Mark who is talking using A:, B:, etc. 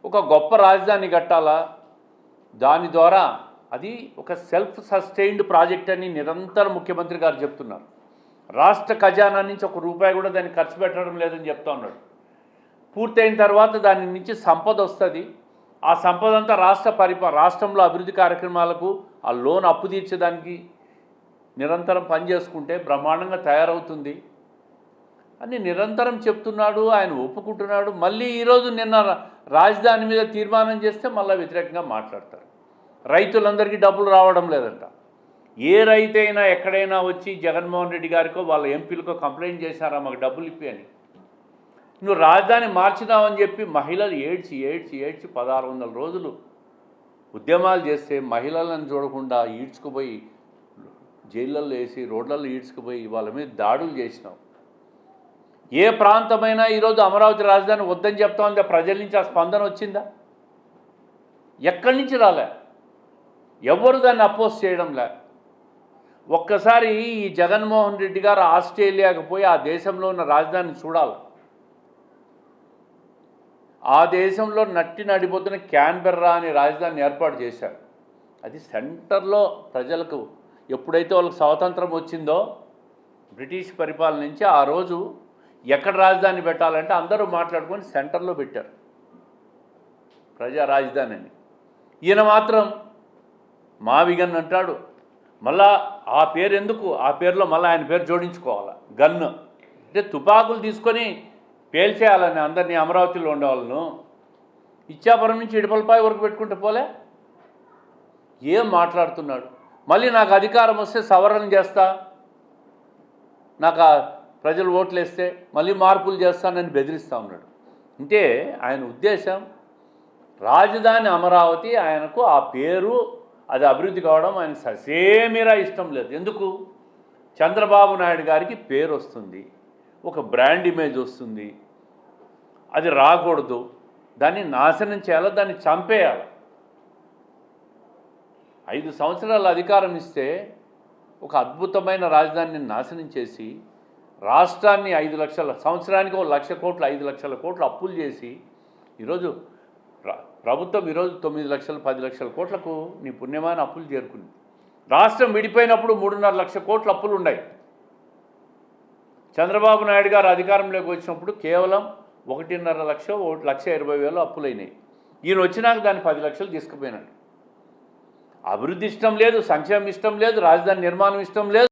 A: ఒక గొప్ప రాజధాని కట్టాలా, దాని ద్వారా అది ఒక సెల్ఫ్ సస్టైన్డ్ ప్రాజెక్ట్ అని నిరంతరం ముఖ్యమంత్రి గారు చెప్తున్నారు. రాష్ట్ర ఖజానా నుంచి ఒక రూపాయి కూడా దాన్ని ఖర్చు పెట్టడం లేదని చెప్తా ఉన్నాడు. పూర్తయిన తర్వాత దాని నుంచి సంపద వస్తుంది. ఆ సంపద అంతా రాష్ట్రంలో అభివృద్ధి కార్యక్రమాలకు ఆ లోన్ అప్పు తీర్చడానికి నిరంతరం పనిచేసుకుంటే బ్రహ్మాండంగా తయారవుతుంది అని నిరంతరం చెప్తున్నాడు. ఆయన ఒప్పుకుంటున్నాడు. మళ్ళీ ఈరోజు నిన్న రాజధాని మీద తీర్మానం చేస్తే మళ్ళీ వ్యతిరేకంగా మాట్లాడతారు. రైతులందరికీ డబ్బులు రావడం లేదంట. ఏ రైతైనా ఎక్కడైనా వచ్చి జగన్మోహన్ రెడ్డి గారికో వాళ్ళ ఎంపీలకో కంప్లైంట్ చేశారా మాకు డబ్బులు ఇప్పి అని. నువ్వు రాజధాని మార్చినావని చెప్పి మహిళలు ఏడ్చి 1600 రోజులు ఉద్యమాలు చేస్తే మహిళలను చూడకుండా ఈడ్చుకుపోయి జైళ్ళల్లో వేసి రోడ్లలో ఈడ్చుకుపోయి వాళ్ళ మీద దాడులు చేసినావు. ఏ ప్రాంతమైనా ఈరోజు అమరావతి రాజధాని వద్దని చెప్తా ఉందా? ప్రజల నుంచి ఆ స్పందన వచ్చిందా? ఎక్కడి నుంచి రాలే. ఎవరు దాన్ని అపోజ్ చేయడంలే. ఒక్కసారి ఈ జగన్మోహన్ రెడ్డి గారు ఆస్ట్రేలియాకు పోయి ఆ దేశంలో ఉన్న రాజధానిని చూడాలి. ఆ దేశంలో నడిపోతున్న క్యాన్బెర్రా అనే రాజధానిని ఏర్పాటు చేశారు. అది సెంటర్లో ప్రజలకు ఎప్పుడైతే వాళ్ళకి స్వాతంత్రం వచ్చిందో బ్రిటిష్ పరిపాలన నుంచి ఆ రోజు ఎక్కడ రాజధాని పెట్టాలంటే అందరూ మాట్లాడుకొని సెంటర్లో పెట్టారు ప్రజా రాజధాని అని. ఈయన మాత్రం మావిగన్ అంటాడు. మళ్ళా ఆ పేరు ఎందుకు? ఆ పేరులో మళ్ళీ ఆయన పేరు జోడించుకోవాలి. గన్ను అంటే తుపాకులు తీసుకొని పేల్చేయాలని అందరినీ అమరావతిలో ఉండేవాళ్ళను. ఇచ్చాపురం నుంచి ఇడపలపాయ వరకు పెట్టుకుంటే పోలే. ఏం మాట్లాడుతున్నాడు? మళ్ళీ నాకు అధికారం వస్తే సవరణ చేస్తా, నాకు ప్రజలు ఓట్లు వేస్తే మళ్ళీ మార్పులు చేస్తానని బెదిరిస్తూ ఉన్నాడు. అంటే ఆయన ఉద్దేశం రాజధాని అమరావతి, ఆయనకు ఆ పేరు అది అభివృద్ధి కావడం ఆయన ససేమిరా ఇష్టం లేదు. ఎందుకు? చంద్రబాబు నాయుడు గారికి పేరు వస్తుంది, ఒక బ్రాండ్ ఇమేజ్ వస్తుంది. అది రాకూడదు, దాన్ని నాశనం చేయాలి, దాన్ని చంపేయాలి. 5 సంవత్సరాల అధికారం ఇస్తే ఒక అద్భుతమైన రాజధానిని నాశనం చేసి రాష్ట్రాన్ని 5 లక్షల సంవత్సరానికి 1 లక్ష కోట్లు 5 లక్షల కోట్లు అప్పులు చేసి ఈరోజు ప్రభుత్వం ఈరోజు 9 లక్షలు 10 లక్షల కోట్లకు నీ పుణ్యమైన అప్పులు చేరుకుంది. రాష్ట్రం విడిపోయినప్పుడు 3.5 లక్షల కోట్ల అప్పులు ఉన్నాయి. చంద్రబాబు నాయుడు గారు అధికారంలోకి వచ్చినప్పుడు కేవలం 1.5 లక్ష 1,20,000 అప్పులైనాయి. ఈయన వచ్చినాక దాన్ని 10 లక్షలు తీసుకుపోయినాడు. అభివృద్ధి ఇష్టం లేదు, సంక్షేమం ఇష్టం లేదు, రాజధాని నిర్మాణం ఇష్టం లేదు.